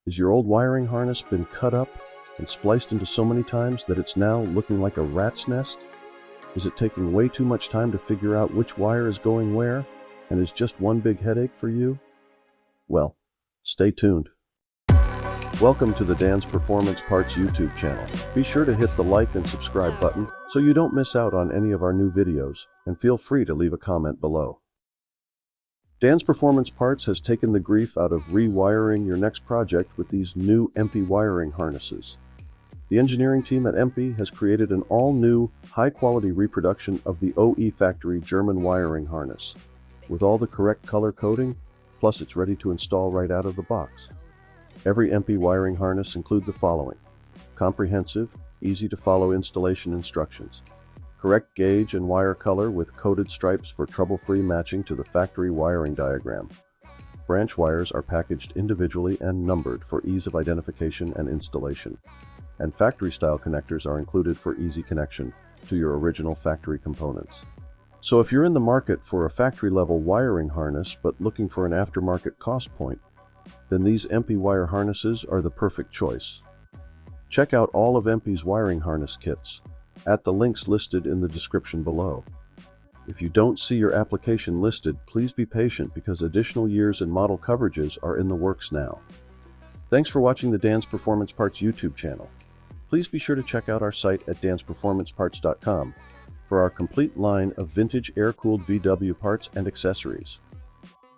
Is your old wiring harness been cut up and spliced into so many times that it's now looking like a rat's nest? Is it taking way too much time to figure out which wire is going where, and is just one big headache for you? Well, stay tuned. Welcome to the Dan's Performance Parts YouTube channel. Be sure to hit the like and subscribe button so you don't miss out on any of our new videos, and feel free to leave a comment below. Dan's Performance Parts has taken the grief out of rewiring your next project with these new Empi wiring harnesses. The engineering team at Empi has created an all-new, high-quality reproduction of the OE factory German wiring harness. With all the correct color coding, plus it's ready to install right out of the box. Every Empi wiring harness includes the following: comprehensive, easy-to-follow installation instructions, correct gauge and wire color with coded stripes for trouble-free matching to the factory wiring diagram. Branch wires are packaged individually and numbered for ease of identification and installation. And factory-style connectors are included for easy connection to your original factory components. So if you're in the market for a factory-level wiring harness but looking for an aftermarket cost point, then these Empi wire harnesses are the perfect choice. Check out all of Empi's wiring harness kits at the links listed in the description below. If you don't see your application listed, please be patient because additional years and model coverages are in the works now. Thanks for watching the Dan's Performance Parts YouTube channel. Please be sure to check out our site at dansperformanceparts.com for our complete line of vintage air-cooled VW parts and accessories.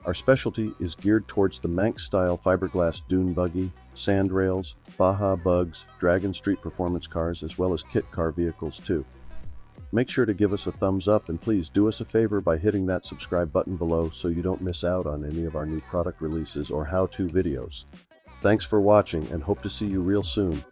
Our specialty is geared towards the Manx-style fiberglass dune buggy, sand rails, Baja bugs, Dragon Street performance cars, as well as kit car vehicles too. Make sure to give us a thumbs up and please do us a favor by hitting that subscribe button below so you don't miss out on any of our new product releases or how-to videos. Thanks for watching and hope to see you real soon.